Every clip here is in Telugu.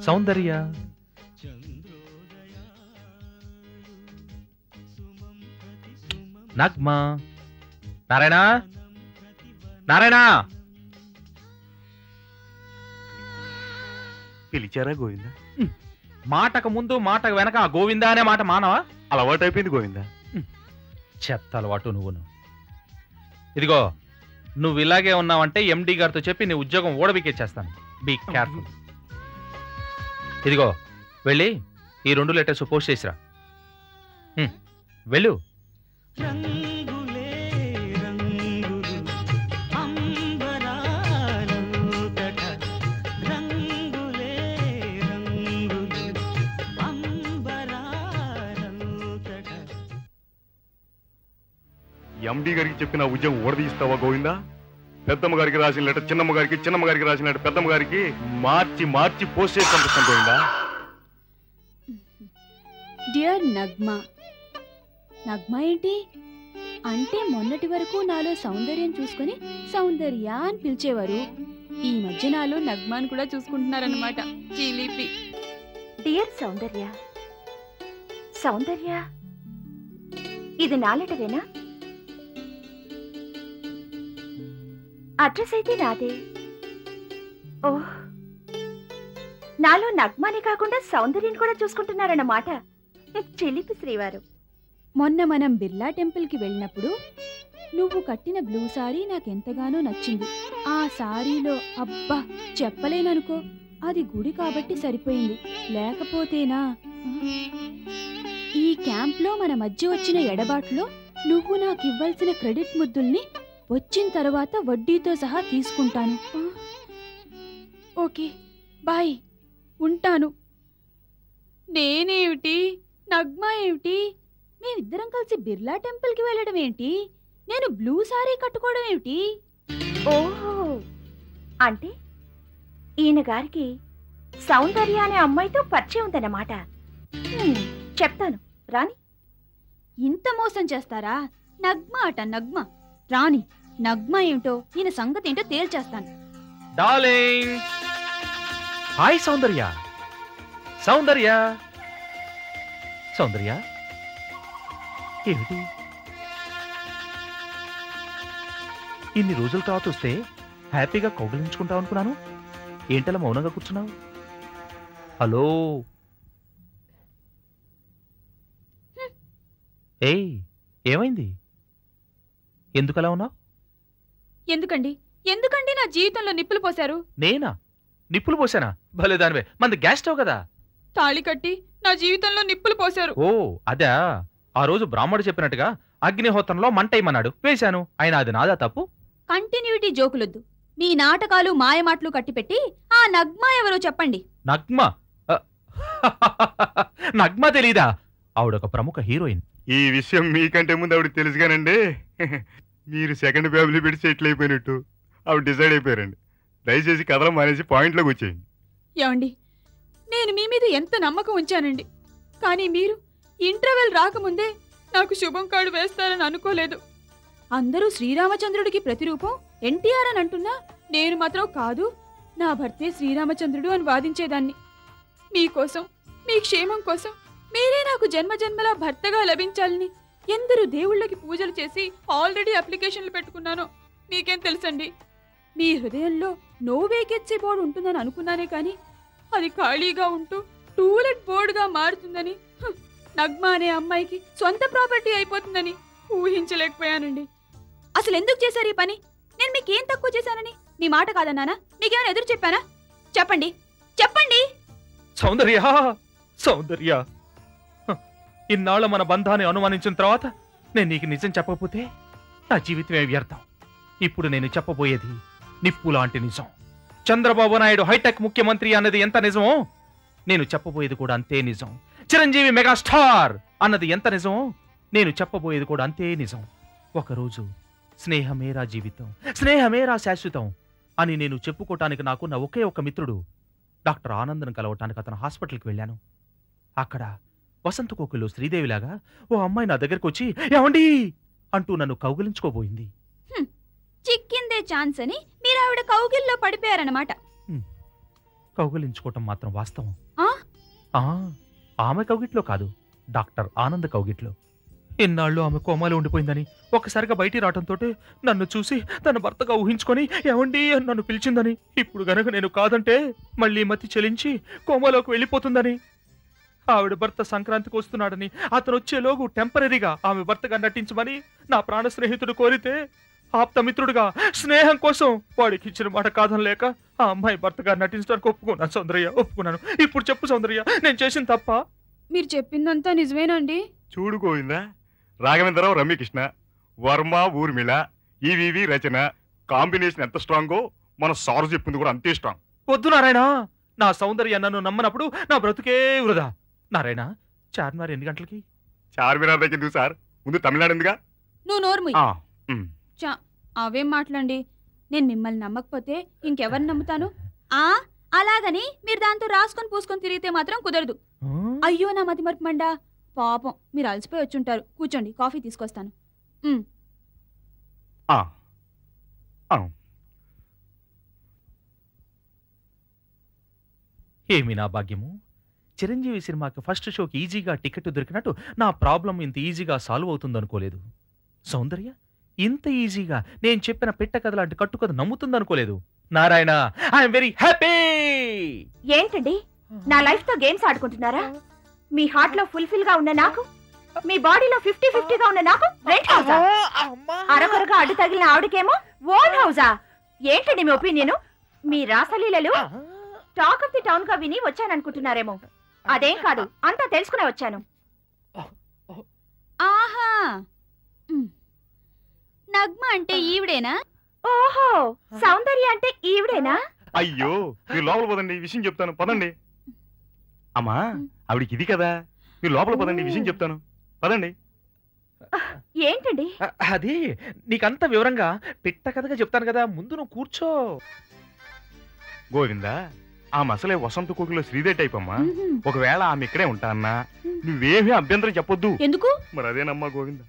సౌందర్య, నగ్మా, నారాయణ, నారాయణ. పిలిచారా గోవిందా? మాటకు ముందు మాటకు వెనక ఆ గోవిందా అనే మాట మానవా? అలవాటైపోయింది గోవిందా. చెత్త అలవాటు నువ్వును. ఇదిగో, నువ్వు ఇలాగే ఉన్నావంటే ఎండి గారితో చెప్పి నీ ఉద్యోగం ఓడబిక్కేచేస్తాను. Be careful. ఇదిగో, వెళ్ళి ఈ 2 లెటర్స్ పోస్ట్ చేసిరా. వెళ్ళు. ఎండి గారికి చెప్పిన ఉద్యోగం ఓడదీస్తావా గోవిందా? పెద్దమ్మ గారికి రాసిన లెటర్ చిన్నమ్మ గారికి, చిన్నమ్మ గారికి రాసిన లెటర్ పెద్దమ్మ గారికి మార్చి మార్చి పోస్ట్ చేసి పంపిస్తాను గోవిందా. డియర్ నగ్మా. నగ్మా ఏంటి అంటే మొన్నటి వరకు నాలో సౌందర్యం చూసుకుని సౌందర్య అని పిలిచేవారు. ఈ మధ్య నాలో నగ్మాని కూడా చూసుకుంటున్నారన్నమాట. చిలిపి. డియర్ సౌందర్య. సౌందర్య, ఇది నా లెటరేనా? అడ్రస్ అయితే నాదే. ఓహ్, నాలో నగ్మాని కాకుండా సౌందర్యం కూడా చూసుకుంటున్నారన్నమాట. చిలిపి శ్రీవారు. మొన్న మనం బిర్లా టెంపుల్కి వెళ్ళినప్పుడు నువ్వు కట్టిన బ్లూ సారీ నాకెంతగానో నచ్చింది. ఆ సారీలో అబ్బా చెప్పలేననుకో, అది గుడి కాబట్టి సరిపోయింది. లేకపోతేనా ఈ క్యాంప్లో మన మధ్య వచ్చిన ఎడబాట్లో నువ్వు నాకివ్వాల్సిన క్రెడిట్ ముద్దుల్ని వచ్చిన తర్వాత వడ్డీతో సహా తీసుకుంటాను. ఓకే బాయ్, ఉంటాను. నేనేమిటి, నగ్మా ఏమిటి, మేమిద్దరం కలిసి బిర్లా టెంపుల్కి వెళ్ళడం ఏంటి, నేను బ్లూ సారీ కట్టుకోవడం ఏమిటి? ఓహో, అంటే ఈయన గారికి సౌందర్య అనే అమ్మాయితో పరిచయం ఉందన్నమాట. చెప్తాను రాని. ఇంత మోసం చేస్తారా? నగ్మా అట నగ్మా. రాని, నగ్మా ఏమిటో ఈయన సంగతి ఏంటో తేల్చేస్తాను. డార్లింగ్, హాయ్ సౌందర్య. సౌందర్య, సౌందర్య ఏమిటి ఇన్ని రోజుల తర్వాత వస్తే హ్యాపీగా కౌగిలించుకుంటావు అనుకున్నాను. ఏంటలా మౌనంగా కూర్చున్నావు? హలో. ఏయ్, ఏమైంది? ఎందుకలా ఉన్నావు? ఎందుకండి ఎందుకండి నా జీవితంలో నిప్పులు పోశారు? నేనా నిప్పులు పోసానా? భలే దానివే, మంది గ్యాస్ స్టవ్ కదా. తాళి కట్టి నా జీవితంలో నిప్పులు పోశారు. ఓ అదా, ఆ రోజు బ్రాహ్మడు చెప్పినట్టుగా అగ్నిహోత్రంలో మంటేయమన్నాడు, వేశాను. అయినా అది నాదా తప్పు? కంటిన్యూటీ జోకులొద్దు. మీ నాటకాలు మాయమాటలు కట్టిపెట్టి ఆ నగ్మా ఎవరో చెప్పండి. నగ్మా? నగ్మా తెలీదా? ఆవిడొక ప్రముఖ హీరోయిన్. ఈ విషయం మీకంటే ముందు ఆవిడ తెలుసుగానండి. మీరు సెకండ్ ఫ్యామిలీ పెట్టి సెటిల్ అయిపోయినట్టు ఆవిడ డిసైడ్ అయిపోయారండి. దయచేసి కథలు మానేసి పాయింట్లోకి వచ్చేయండి. ఏమండి, నేను మీ మీద ఎంత నమ్మకం ఉంచానండి. కానీ మీరు ఇంటర్వెల్ రాకముందే నాకు శుభం కార్డు వేస్తారని అనుకోలేదు. అందరూ శ్రీరామచంద్రుడికి ప్రతిరూపం ఎన్టీఆర్ అని అంటున్నా నేను మాత్రం కాదు, నా భర్తే శ్రీరామచంద్రుడు అని వాదించేదాన్ని. మీకోసం, మీ క్షేమం కోసం మీరే నాకు జన్మజన్మలా భర్తగా లభించాలని ఎందరు దేవుళ్ళకి పూజలు చేసి ఆల్రెడీ అప్లికేషన్లు పెట్టుకున్నాను. మీకేం తెలుసండి? మీ హృదయంలో నో వేకెన్సీ బోర్డు ఉంటుందని అనుకున్నానే కానీ అది ఖాళీగా ఉంటూ టూలెట్ బోర్డుగా మారుతుందని, నగ్మా అనే అమ్మాయికి సొంత ప్రాపర్టీ అయిపోతుందని ఊహించలేకపోయానండి. అసలు ఎందుకు చేశారు ఈ పని? నేను మీకేం తక్కువ చేశానని మీ మాట కాదన్నానా? మీకేమైనా ఎదురు చెప్పానా? చెప్పండి, చెప్పండి. సౌందర్య, సౌందర్య, ఇన్నాళ్ళ మన బంధాన్ని అనుమానించిన తర్వాత నేను నీకు నిజం చెప్పకపోతే నా జీవితమే వ్యర్థం. ఇప్పుడు నేను చెప్పబోయేది నిప్పు లాంటి నిజం. చంద్రబాబు నాయుడు హైటెక్ ముఖ్యమంత్రి అన్నది ఎంత నిజమో నేను చెప్పబోయేది కూడా అంతే నిజం. చిరంజీవి మెగాస్టార్ అన్నది ఎంత నిజమో నేను చెప్పబోయేది కూడా అంతే నిజం. ఒకరోజు స్నేహమేరా జీవితం, స్నేహమేరా శాశ్వతం అని నేను చెప్పుకోవటానికి నాకు నా ఒకే ఒక మిత్రుడు డాక్టర్ ఆనందను కలవటానికి అతను హాస్పిటల్కి వెళ్ళాను. అక్కడ వసంత కోకిలో శ్రీదేవిలాగా ఓ అమ్మాయి నా దగ్గరకు వచ్చి ఏమండి అంటూ నన్ను కౌగిలించుకోబోయింది. చిక్కిందే ఛాన్స్ అని మీరు ఆవిడ కౌగిల్లో పడిపోయారన్నమాట. కౌగిలించుకోవటం మాత్రం వాస్తవం. ఆ? ఆ, ఆమె కౌగిట్లో కాదు, డాక్టర్ ఆనంద్ కౌగిట్లో. ఇన్నాళ్ళు ఆమె కోమాలో ఉండిపోయిందని ఒక్కసారిగా బయటికి రావడంతో నన్ను చూసి తన భర్తగా ఊహించుకొని ఏమండి అని నన్ను పిలిచిందని, ఇప్పుడు గనక నేను కాదంటే మళ్ళీ మతి చెలించి కోమాలోకి వెళ్ళిపోతుందని, ఆవిడ భర్త సంక్రాంతికి వస్తున్నాడని అతను వచ్చేలోగు టెంపరీగా ఆమె భర్తగా నటించమని నా ప్రాణ స్నేహితుడు కోరితే ఆప్తమిత్రుడుగా స్నేహం కోసం వాడికి ఇచ్చిన మాట కాదనలేక ఆ అమ్మాయి భర్తగా నటించడానికి ఒప్పుకున్నాను సౌందర్య, ఒప్పుకున్నాను. ఇప్పుడు చెప్పు సౌందర్య, నేను చేసిన తప్ప? మీరు చెప్పిందంతా నిజమేనండి? చూడు గోవిందా, రాఘవేంద్రరావు రమ్యకృష్ణ, వర్మ ఊర్మిళ, ఈవివి రచన కాంబినేషన్ ఎంత స్ట్రాంగో మన సారు చెప్పింది కూడా అంతే స్ట్రాంగ్. వద్దు నారాయణ, నా సౌందర్య నన్ను నమ్మనప్పుడు నా బ్రతుకే వృధా. నారాయణ, చార్మినార్ ఎన్ని గంటలకి? చార్మినార్ దగ్గర ఎందుకు సార్, ముందు తమిళనాడు ఎందుగా. నువ్వు నోర్ము. ఆ, ఉమ్. అవేం మాట్లాడండి, నేను మిమ్మల్ని నమ్మకపోతే ఇంకెవరిని నమ్ముతాను? అలాగని మీరు దాంతో రాసుకొని పూసుకొని తిరిగితే మాత్రం కుదరదు. అయ్యో నా మతి మరుపు మండా, పాపం మీరు అలసిపోయి వచ్చుంటారు. కూర్చోండి, కాఫీ తీసుకొస్తాను. ఆ, ఆ. ఏమి నా భాగ్యము, చిరంజీవి సినిమాకి ఫస్ట్ షోకి ఈజీగా టికెట్ దొరికినట్టు నా ప్రాబ్లం ఇంత ఈజీగా సాల్వ్ అవుతుందనుకోలేదు. సౌందర్య ఇంత ఈజీగా నేను చెప్పిన పెట్ట కథ లాంటి కట్టుకథ నమ్ముతుందనుకోలేదు. Narayana, I'm very happy. ఏంటండి నా లైఫ్ తో గేమ్స్ ఆడుకుంటున్నారా? మీ హార్ట్ లో ఫుల్ఫిల్ గా ఉన్న నాకు, మీ బాడీలో 50-50 గా ఉన్న నాకు రెడ్ హౌసా? అరకొరగా అడ్డు తగిలిన ఆవిడకేమో ఓన్ హౌసా? ఏంటండి మీ ఒపీనియన్? మీ రాసలీలలు టాక్ ఆఫ్ ది టౌన్ గా విని వచ్చాననుకుంటున్నారేమో. అదేం కాదు, అంతా తెలుసుకునే వచ్చాను. ఆహా, నగ్మ అంటే ఈవిడేనా? ఓహో, సౌందర్య అంటే ఈవిడేనా? అయ్యో, మీరు లోపల పదండి, ఈ విషయం చెప్తాను పదండి. అమ్మా, ఆవిడికి ఇది కదా, మీరు లోపల పదండి, ఈ విషయం చెప్తాను పదండి. ఏంటండి అది నీకంత వివరంగా పెట్ట కథగా చెప్తాను కదా, ముందు నువ్వు కూర్చో. గోవిందా, ఆ మసలే వసంత కోకిలో శ్రీదేవి టైప్ అమ్మా. ఒకవేళ ఆమె ఇక్కడే ఉంటా అన్నా నువ్వేమీ అభ్యంతరం చెప్పొద్దు. ఎందుకు? మరి అదేనమ్మా గోవింద,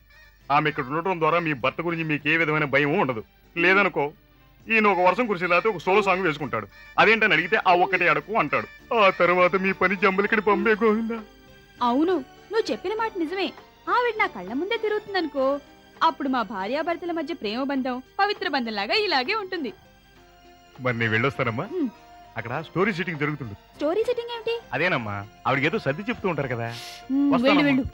ఆమె ఇక్కడ ఉండటం ద్వారా మీ భర్త గురించి మీకు ఏ విధమైన భయం ఉండదు. లేదనుకో, ఈయన ఒక వర్షం కురిసేలాతే ఒక సోలో సాంగ్ వేసుకుంటాడు. అదేంటని అడిగితే ఆ ఒక్కటే అడకు అంటాడు. ఆ తర్వాత మీ పని జంబలికడి పంపే గోవిందా. అవును, నువ్వు చెప్పిన మాట నిజమే. ఆవిడ నా కళ్ళ ముందే తిరుగుతుందనుకో, అప్పుడు మా భార్యాభర్తల మధ్య ప్రేమ బంధం పవిత్ర బంధంలాగా ఇలాగే ఉంటుంది. మరి నేను వెళ్ళొస్తానమ్మా. హ్మ్. అక్కడ స్టోరీ సిట్టింగ్ జరుగుతుంది. స్టోరీ సిట్టింగ్ ఏమిటి? అదేనమ్మా, ఆవిడకి ఏదో సర్ది చెప్తూ ఉంటారు కదా. వెళ్ళు వస్తానమ్మా. వెళ్ళు.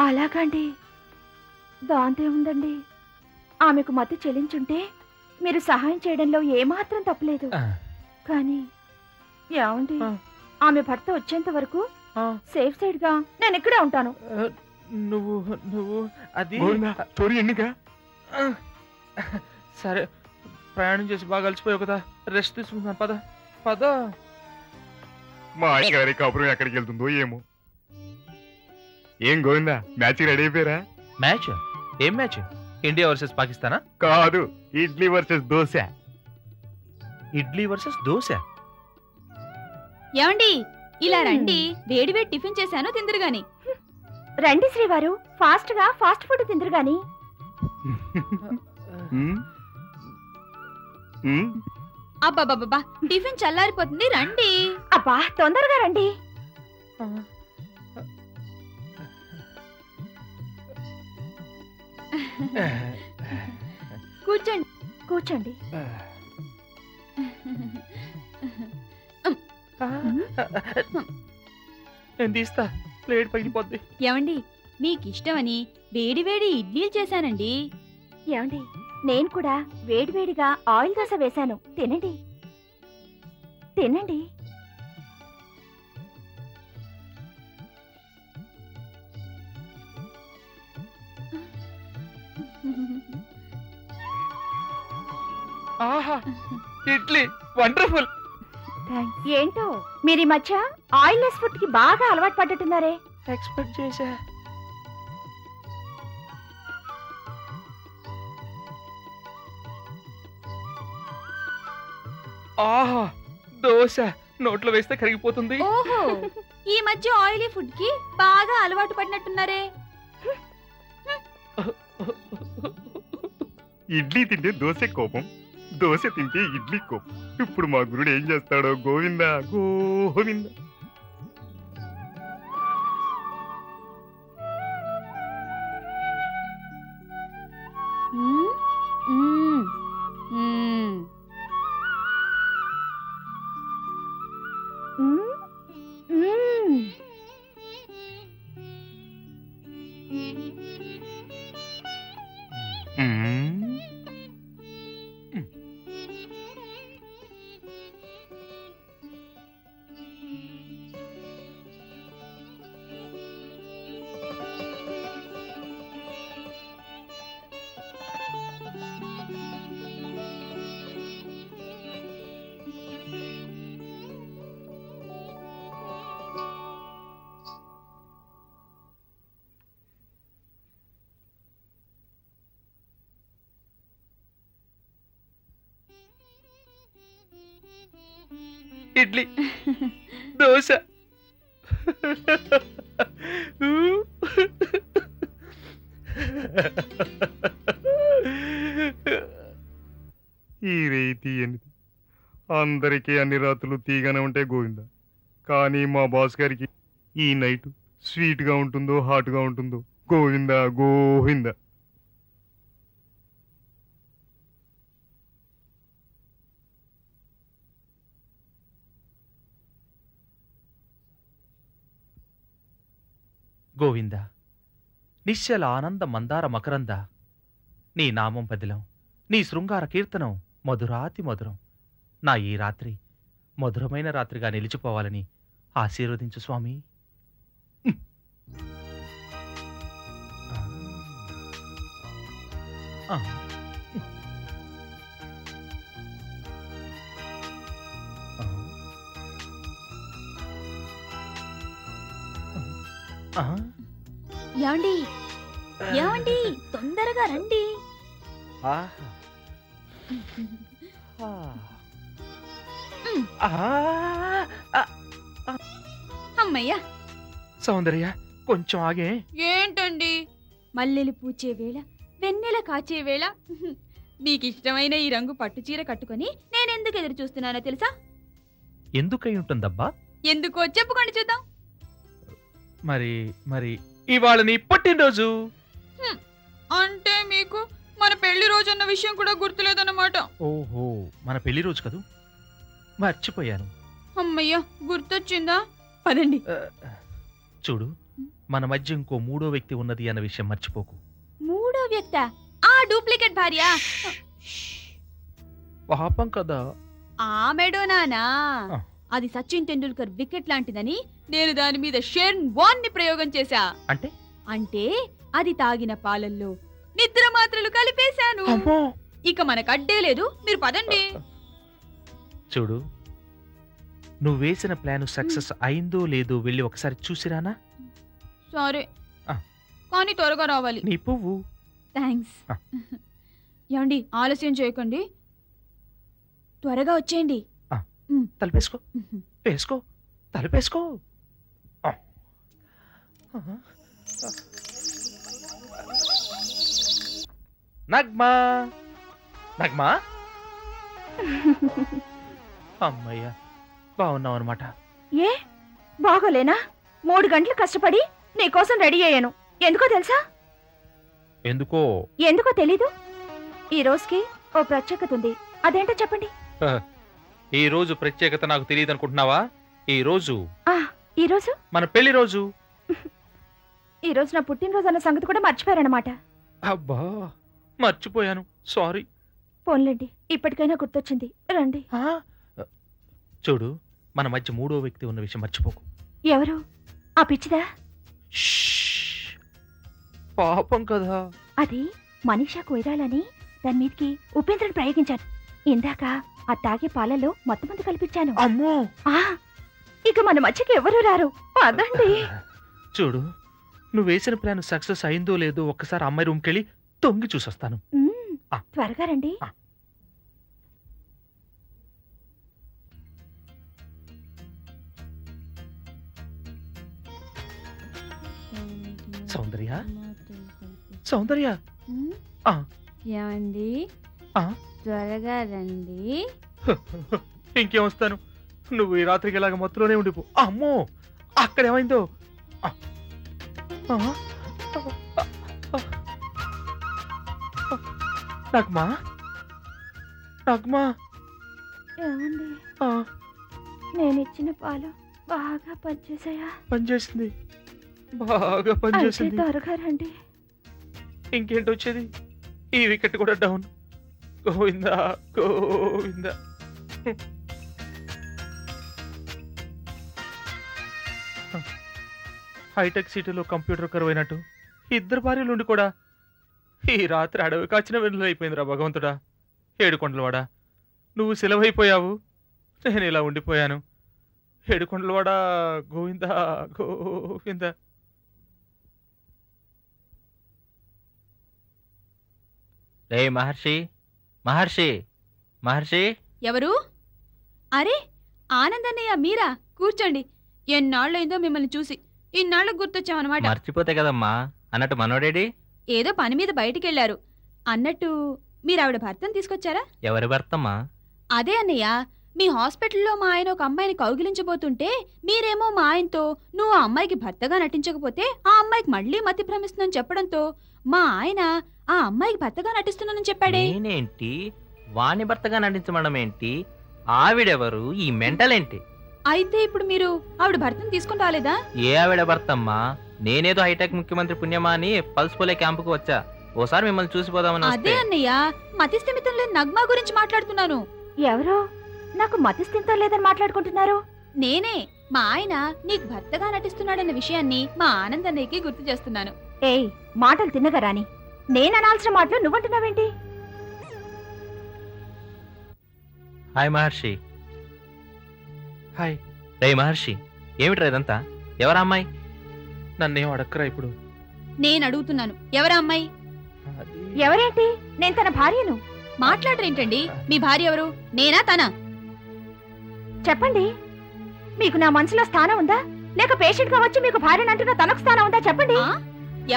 అలాగండి, దాంతో ఏముందండి. ఆమెకు మతి చెల్లించుంటే మీరు సహాయం చేయడంలో ఏమాత్రం తప్పలేదు. కానీ ఏమండి, ఆ. ఆమె భర్త వచ్చేంత వరకు ఆ, సేఫ్ సైడ్ గా నేను ఇక్కడే ఉంటాను. నువ్వు నువ్వు అది గోవిందా, స్టోరీ ఎన్నిక. ఆ, సరే, ప్రయాణం చేసి బాగా అలసిపోయావు కదా, రెస్ట్ తీసుకుంటాను. పద పద. మా అయ్యగారి కాపురం ఎక్కడికి వెళ్తుందో ఏమో. ఏం గోవిందా, మ్యాచ్ రెడీ అయిపోయారా? మ్యాచ్? ఏం మ్యాచ్? ఇండియా వర్సెస్ పాకిస్తానా? కాదు, ఇడ్లీ వర్సెస్ దోశ. ఇడ్లీ వర్సెస్ దోశ? ఏమండి, ఇలా రండి, వేడి వేడి టిఫిన్ చేశాను, తిందురు గాని. రండి శ్రీవారు, ఫాస్ట్ గా ఫాస్ట్ ఫుడ్ తిందరు గాని. ఉమ్, ఉమ్. అబ్బాబాబా, టిఫిన్ చల్లారిపోతుంది, రండి. అబ్బా, తొందరగా రండి. కూర్చోండి. కూర్చోండి. నేను తీస్తా, ప్లేట్ పగిలిపోద్ది. ఏమండి, మీకు ఇష్టమని వేడి వేడి ఇడ్లీలు చేశానండి. ఏమండి, నేను కూడా వేడివేడిగా ఆయిల్ దోశ వేశాను, తినండి తినండి. ఆహా, ఇడ్లీ వండర్ఫుల్. ఏంటో మీరు ఈ మధ్య ఆయిల్ లెస్ ఫుడ్ కి బాగా అలవాటు పడ్డట్టున్నారే. ఎక్స్పెక్ట్ చేశా. ఆహా, దోశ నోట్లో వేస్తే కరిగిపోతుంది. ఓహో, ఈ మధ్య ఆయిలీ ఫుడ్ కి బాగా అలవాటు పడినట్టున్నారే. ఇడ్లీ తింటే దోశ కోపం, దోశ తింటే ఇడ్లీ కోపం. ఇప్పుడు మా గురుడు ఏం చేస్తాడో గోవిందా గోవింద. మ్మ్, మ్మ్, మ్మ్. మ్మ్, మ్మ్. మ్మ్. ఇడ్లీ, దోశ. ఈ రేతి అనేది అందరికీ అన్ని రాత్రులు తీగానే ఉంటే గోవింద. కానీ మా బాస్ గారికి ఈ నైట్ స్వీట్ గా ఉంటుందో హాట్ గా ఉంటుందో గోవింద గోవింద. గోవింద, నిశ్చల ఆనంద మందార మకరంద, నీ నామం పదిలం, నీ శృంగార కీర్తనం మధురాతి మధురం. నా ఈ రాత్రి మధురమైన రాత్రిగా నిలిచిపోవాలని ఆశీర్వదించు స్వామి. ఆ. ఆ. ఏమండి ఏమండి, తొందరగా రండి. ఆహా. ఆ. మ్. ఆహా. అమ్మయ్యా. సౌందర్య, కొంచెం ఆగే. ఏంటండి, మల్లెలు పూచే వేళ, వెన్నెల కాచే వేళ, నీకిష్టమైన ఈ రంగు పట్టుచీర కట్టుకొని నేనెందుకు ఎదురు చూస్తున్నానో తెలుసా? ఎందుకై ఉంటుందబ్బా? ఎందుకో చెప్పుకోండి చూద్దాం. మరి మరి ఇవాళ నీ పుట్టినరోజు. అంటే మీకు మన పెళ్లి రోజు అన్న విషయం కూడా గుర్తులేదన్నమాట. ఓహో, మన పెళ్లి రోజు కదూ, మర్చిపోయాను. అమ్మయ్యా, గుర్తొచ్చిందా? పదండి. చూడు, మన మధ్య ఇంకో మూడో వ్యక్తి ఉన్నది అన్న విషయం మర్చిపోకు. మూడో వ్యక్త? ఆ డూప్లికేట్ భార్య. పాపం కదా. ఆ మెడోనానా? ఆ. అది సచిన్ టెండూల్కర్ వికెట్ లాంటిదని నేను దాని మీద షేర్న్ వాన్ ని ప్రయోగం చేశా. అంటే అంటే అది తాగిన పాలల్లో నిద్ర మాత్రలు కలిపేశాను. అమ్మో. ఇక మనకు అడ్డే లేదు, మీరు పదండి. చూడు, నువ్వు వేసిన ప్లాన్ సక్సెస్ అయిందో లేదో వెళ్ళి ఒకసారి చూసిరానా? సరే, ఆ. కానీ త్వరగా రావాలి. నీ పువ్వు. థ్యాంక్స్. ఆ. ఏమండి, ఆలస్యం చేయకండి, త్వరగా వచ్చేయండి. తలపేసుకో, వేసుకో, తలపేసుకో. నగ్మా, నగ్మా. అమ్మయ్యా, బాగున్నావు అనమాట. ఏ బాగోలేనా? 3 గంటలు కష్టపడి నీకోసం రెడీ అయ్యాను. ఎందుకో తెలుసా? ఎందుకో తెలీదు. ఈ రోజుకి ఓ ప్రత్యేకత ఉంది. అదేంటో చెప్పండి. ఈ రోజు ప్రత్యేకత నాకు తెలియదు అనుకుంటున్నావా? ఈ రోజు ఈ రోజు మన పెళ్లి రోజు. ఈ రోజు నా పుట్టినరోజు అన్న సంగతి కూడా మర్చిపోయారనమాట. అబ్బా, మర్చిపోయాను, సారీ. పోన్లేండి, ఇప్పటికైనా గుర్తొచ్చింది. రండి. చూడు, మన మధ్య మూడో వ్యక్తి ఉన్న విషయం మర్చిపోకు. ఎవరు? ఆ పిచ్చిదా? షష్. పాపం కదా. అది మనీషా కొయ్యాలని దాని మీదకి ఉపేంద్రని ప్రయోగించాను. ఇందాక ఆ తాగే పాలలో మొత్తం మంది కల్పించాను. అమ్మో. ఇక మన మధ్యకి ఎవరు రారు. అదండి. చూడు, నువ్వు వేసిన ప్లాన్ సక్సెస్ అయిందో లేదో ఒక్కసారి అమ్మాయి రూమ్కి వెళ్ళి తొంగి చూసొస్తాను. త్వరగా రండి. సౌందర్య, సౌందర్య, ఏమండి ఆ? త్వరగా రండి. ఇంకేం వస్తాను, నువ్వు ఈ రాత్రికి ఇలాగ మొత్తంలోనే ఉండిపో. అమ్మో, అక్కడేమైందో. ఆ. ఆ. నగ్మా, నగ్మా. ఏమండి ఆ, నేను ఇచ్చిన పాలు బాగా పనిచేసాయా? పనిచేసింది, బాగా పనిచేసింది. త్వరగా రండి. ఇంకేంటి వచ్చేది, ఈ వికెట్ కూడా డౌన్. గోవిందా గోవిందా. హైటెక్ సిటీలో కంప్యూటర్ కరువైనట్టు ఇద్దరు భార్యలుండి కూడా ఈ రాత్రి అడవి కాచిన వెన్నులు అయిపోయిందిరా భగవంతుడా. ఏడుకొండలవాడా, నువ్వు సెలవైపోయావు, నేను ఇలా ఉండిపోయాను. ఏడుకొండలవాడా, గోవిందా గోవిందా. రే మహర్షి, మహర్షి, మహర్షి. ఎవరు? అరే ఆనందన్నయ్య, మీరా? కూర్చోండి. ఎన్నాళ్ళైందో మిమ్మల్ని చూసి. ఇన్నాళ్ళకు గుర్తొచ్చామన్నమాట. మర్చిపోతే కదమ్మా. అన్నట్టు మనోడేడి? ఏదో పని మీద బయటికెళ్లారు. అన్నట్టు మీరావిడ భర్తను తీసుకొచ్చారా? ఎవరి భర్తమ్మా? అదే అన్నయ్య, మీ హాస్పిటల్లో మా ఆయన ఒక అమ్మాయిని కౌగిలించబోతుంటే మీరేమో మా ఆయనతో నువ్వు ఆ అమ్మాయికి భర్తగా నటించకపోతే ఆ అమ్మాయికి మళ్ళీ మతి భ్రమిస్తుందని చెప్పడంతో మా ఆయన ఆ అమ్మాయికి భర్తగా నటిస్తున్నానని చెప్పాడే. నేనేంటి వాణి భర్తగా నటించమడం ఏంటి? ఆవిడెవరు? ఈ మెంటల్ ఏంటి? అయితే ఇప్పుడు మీరు ఆవిడ భర్తను తీసుకుని రాలేదా? ఏ ఆవిడ భర్తమ్మా? నేనేదో హైటెక్ ముఖ్యమంత్రి పుణ్యమా అని పల్స్ పోలే క్యాంపుకు వచ్చా. ఓసారి మిమ్మల్ని చూసిపోదామని అదే వస్తే. అన్నయ్య, మతి స్థిమితం లేని నగ్మా గురించి మాట్లాడుతున్నాను. ఎవరు? నాకు మతిస్థితం లేదని మాట్లాడుకుంటున్నారు. నేనే. మా ఆయన నీకు భర్తగా నటిస్తున్నాడన్న విషయాన్ని మా ఆనందన్నయ్యకి గుర్తు చేస్తున్నాను. ఏయ్, మాటలు తిన్నగా రాని. నేను అనాల్సిన మాటలు నువ్వంటున్నావేంటి? హాయ్ మహర్షి. హాయ్. రే మహర్షి, ఏమిట్రా ఇదంతా? ఎవరా అమ్మాయి? నన్నేం అడక్కరా ఇప్పుడు. నేను అడుగుతున్నాను, ఎవరా అమ్మాయి? అది ఎవరేంటి? నేను తన భార్యను. మాట్లాడరేంటండి? మీ భార్య ఎవరు? నేనా తనా? చెప్పండి. మీకు నా మనసులో స్థానం ఉందా? లేక పేషెంట్ గా వచ్చి మీకు భార్యను అంటున్న తనకు స్థానం ఉందా? చెప్పండి. ఆ?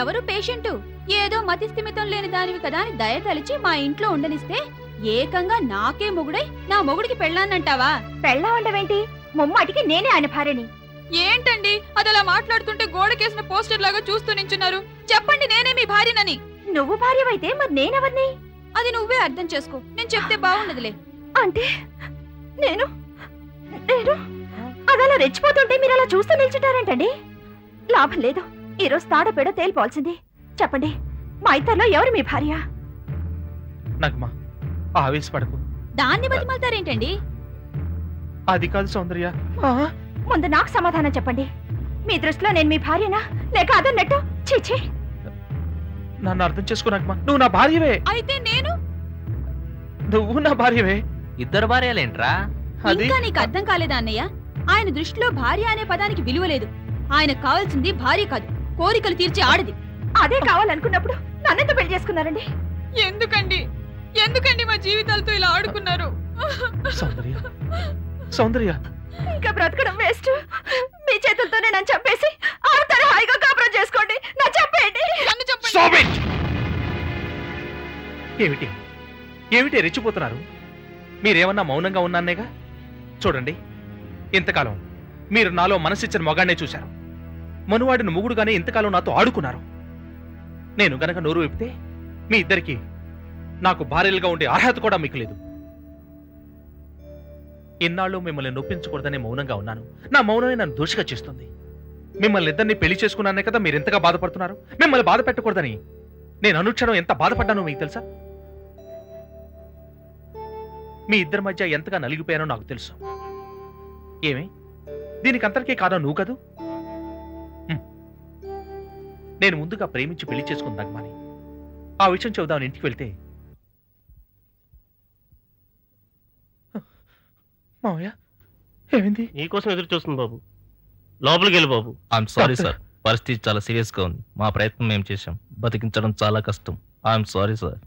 ఎవరు పేషెంటు? ఏదో మతి స్థిమితం లేని దానివి కదా అని దయ తలిచి మా ఇంట్లో ఉండనిస్తే ఏకంగా నాకే మొగుడై నా మొగుడికి పెళ్ళాన్నంటావా? పెళ్ళా ఉండవేంటి? ముమ్మాటికి నేనే ఆయన భార్యని. ఏంటండి అదలా మాట్లాడుతుంటే గోడకేసిన పోస్టర్ లాగా చూస్తూ నించున్నారు? చెప్పండి, నేనే మీ భార్యనని. నువ్వు భార్యవైతే మరి నేనెవరిని? అది నువ్వే అర్థం చేసుకో. నేను చెప్తే బాగుండదులే. అంటే నేను నేను అదలా రెచ్చిపోతుంటే మీరు అలా చూస్తూ నిల్చుంటారేంటండి? లాభం లేదు. ఈరోజు తాడపేడ తేలిపోవాల్సింది. చెప్పండి, మా ఇద్దరిలో ఎవరు మీ భార్య? నగ్మా, ఆవేశపడకు. దాన్ని బతిమాలతారేంటండి? అది కాదు సౌందర్య. ముందు నాకు సమాధానం చెప్పండి. మీ దృష్టిలో నేను మీ భార్యనా లేక అదన్నట్టు? చీచి, నన్ను అర్థం చేసుకో నగ్మా, నువ్వు నా భార్యవే. అయితే నేను నువ్వు నా భార్యవే. ఇద్దరు భార్యలేంట్రా? అది ఇంకా నీకు అర్థం కాలేదా అన్నయ్య? ఆయన దృష్టిలో భార్య అనే పదానికి విలువ లేదు. ఆయనకు కావాల్సింది భార్య కాదు, కోరికలు తీర్చే ఆడది. అదే కావాలనుకున్నప్పుడు నన్నెంత పెళ్లి చేసుకున్నారండి? ఎందుకండి ఎందుకండి మా జీవితాలతో ఇలా ఆడుకున్నారు? సౌందర్య, సౌందర్య. ఇంకా బ్రతకడం వేస్ట్. మీ చేతులతోనే నన్ను చంపేసి ఆడతారు. హాయిగా కాపురం చేసుకోండి. నా చంపేయండి. Stop it! ఏమిటి ఏమిటి రెచ్చిపోతున్నారు? మీరేమన్నా మౌనంగా ఉన్నానేగా? చూడండి, ఇంతకాలం మీరు నాలో మనసిచ్చిన మొగాన్నే చూశారు. మనువాడిని ముగుడుగానే ఇంతకాలం నాతో ఆడుకున్నారు. నేను గనక నోరు విప్పితే మీ ఇద్దరికి నాకు భార్యలుగా ఉండే అర్హత కూడా మీకు లేదు. ఇన్నాళ్ళు మిమ్మల్ని నొప్పించకూడదని మౌనంగా ఉన్నాను. నా మౌనమే నన్ను దోషిగా చేస్తుంది. మిమ్మల్ని ఇద్దరిని పెళ్లి చేసుకున్నానే కదా మీరు ఎంతగా బాధపడుతున్నారు. మిమ్మల్ని బాధ పెట్టకూడదని నేను అనుక్షణం ఎంత బాధపడ్డానో మీకు తెలుసా? మీ ఇద్దరి మధ్య ఎంతగా నలిగిపోయానో నాకు తెలుసు. ఏమి దీనికి అంతరికీ కారణం నువ్వు కదూ? నేను ముందుగా ప్రేమించి పెళ్లి చేసుకున్న నగ్మాని ఆ విషయం చెబుదామని ఇంటికి వెళ్తే మావయ్య ఏమైంది? నీకోసం ఎదురు చూస్తుంది బాబు. లోపలికి వెళ్ళి బాబు. I'm sorry doctor. సార్, పరిస్థితి చాలా సీరియస్ గా ఉంది. మా ప్రయత్నం మేము చేశాం. బతికించడం చాలా కష్టం. I'm sorry sir.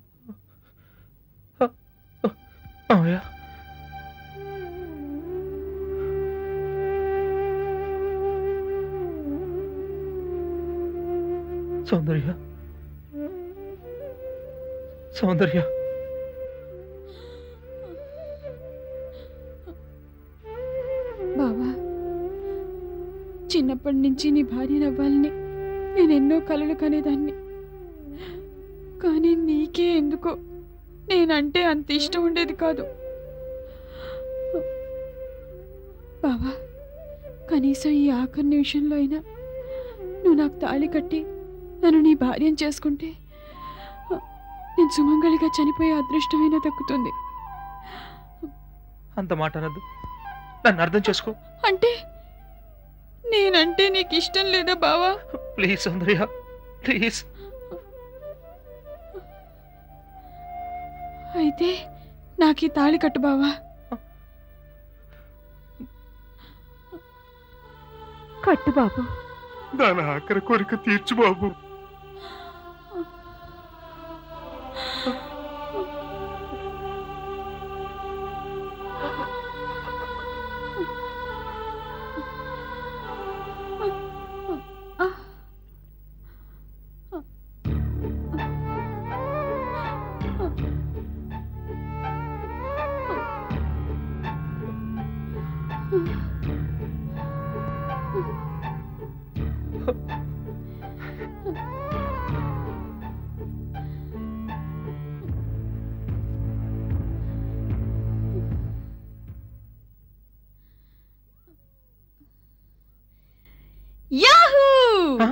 మావయ్య సౌందర్య సౌందర్య బావా, చిన్నప్పటి నుంచి నీ భార్యనవ్వాలని నేనెన్నో కలలు కనేదాన్ని. కానీ నీకే ఎందుకో నేనంటే అంత ఇష్టం ఉండేది కాదు. బావా, కనీసం ఈ ఆఖరి నిమిషంలో అయినా నువ్వు నాకు తాళి కట్టి నన్ను నీ భార్యను చేసుకుంటే నేను సుమంగళిగా చనిపోయే అదృష్టమైనా దక్కుతుంది. అంత మాట అనద్దు, నన్ను అర్థం చేసుకో. అంటే నేనంటే నీకు ఇష్టం లేదా బావా? Please Soundarya, please. అయితే నాకు ఈ తాళి కట్టు బావా. కట్టు బాబు. దాని ఆఖరి కోరిక తీర్చు బాబు. యాహూ! ఆ?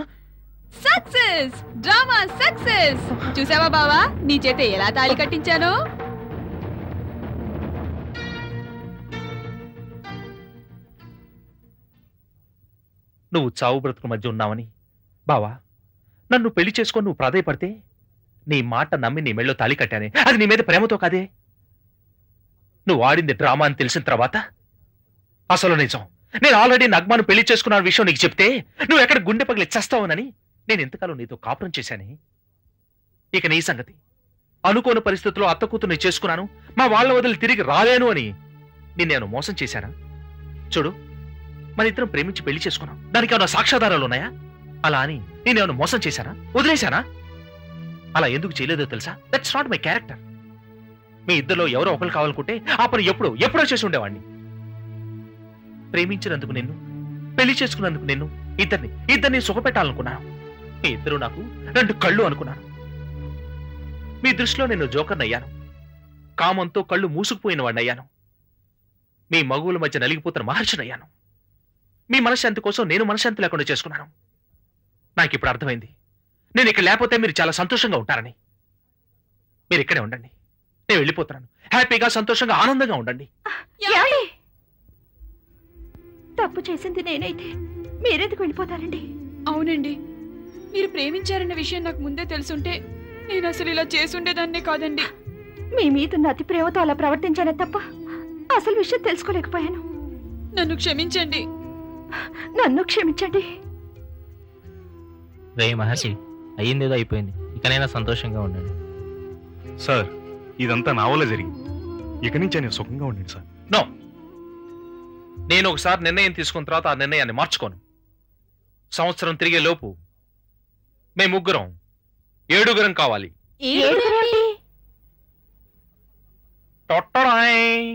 సక్సెస్! Drama success! చూసావా బావా, నీ చేత ఎలా తాళి కట్టించానో? నువ్వు చావు బ్రతుకు మధ్య ఉన్నావని బావా నన్ను పెళ్లి చేసుకొని నువ్వు ప్రాధాయపడితే నీ మాట నమ్మి నీ మెళ్ళో తాళి కట్టానే. అది నీ మీద ప్రేమతో కాదే. నువ్వు ఆడింది డ్రామా అని తెలిసిన తర్వాత అసలు నిజం. నేను ఆల్రెడీ నగ్మాను పెళ్లి చేసుకున్న విషయం నీకు చెప్తే నువ్వు ఎక్కడ గుండె పగిలి చస్తావునని నేను ఎంతకాలం నీతో కాపురం చేశానే. ఇక నీ సంగతి అనుకోని పరిస్థితుల్లో అత్త కూతుర్ని చేసుకున్నాను, మా వాళ్ళ వదిలి తిరిగి రాలేను అని నేను మోసం చేశానా? చూడు, మన ఇద్దరం ప్రేమించి పెళ్లి చేసుకున్నాం, దానికి ఏమైనా సాక్ష్యాధారాలు ఉన్నాయా? అలా అని నేనేమైనా మోసం చేశానా, వదిలేశానా? అలా ఎందుకు చేయలేదో తెలుసా? That's not my character. మీ ఇద్దరిలో ఎవరో ఒకరు కావాలనుకుంటే ఆ పని ఎప్పుడో చేసి ఉండేవాడిని. ప్రేమించినందుకు నిన్ను, పెళ్లి చేసుకున్నందుకు నిన్ను, ఇద్దరిని సుఖపెట్టాలనుకున్నాను. మీ ఇద్దరు నాకు రెండు కళ్ళు అనుకున్నాను. మీ దృష్టిలో నేను జోకర్ని అయ్యాను, కామంతో కళ్ళు మూసుకుపోయిన వాడిని అయ్యాను, మీ మగువుల మధ్య నలిగిపోతున్న మహర్షిని అయ్యాను. మీ మనశ్శాంతి కోసం నేను మనశ్శాంతి లేకుండా చేసుకున్నాను. నాకు ఇప్పుడు అర్థమైంది, నేను ఇక్కడ లేకపోతే మీరు చాలా సంతోషంగా ఉంటారని. మీరు ఇక్కడే ఉండండి, నేను వెళ్ళిపోతున్నాను. హ్యాపీగా, సంతోషంగా, ఆనందంగా ఉండండి. ఏమండి? తప్పు చేసింది నేనైతే మీరెందుకు వెళ్ళిపోతారండి? అవునండి, మీరు ప్రేమించారన్న విషయం నాకు ముందే తెలుసుంటే నేను అసలు ఇలా చేసుండేదాన్నే కాదండి. మీ మీదున్న అతి ప్రేమతో అలా ప్రవర్తించానే తప్ప అసలు విషయం తెలుసుకోలేకపోయాను. నన్ను క్షమించండి. నన్ను క్షమించండి. రే మహర్షి, అయ్యిందేదో అయిపోయింది, ఇకనైనా సంతోషంగా ఉండండి. సార్, ఇదంతా నా వల్ల జరిగింది. ఇక నుంచి నేను సుఖంగా ఉండండి సార్. నో, నేను ఒకసారి నిర్ణయం తీసుకున్న తర్వాత ఆ నిర్ణయాన్ని మార్చుకోను. సంవత్సరం తిరిగే లోపు మేము ముగ్గురం 7 కావాలి. ఏడుగురేంటి? టొట్టరాయ్.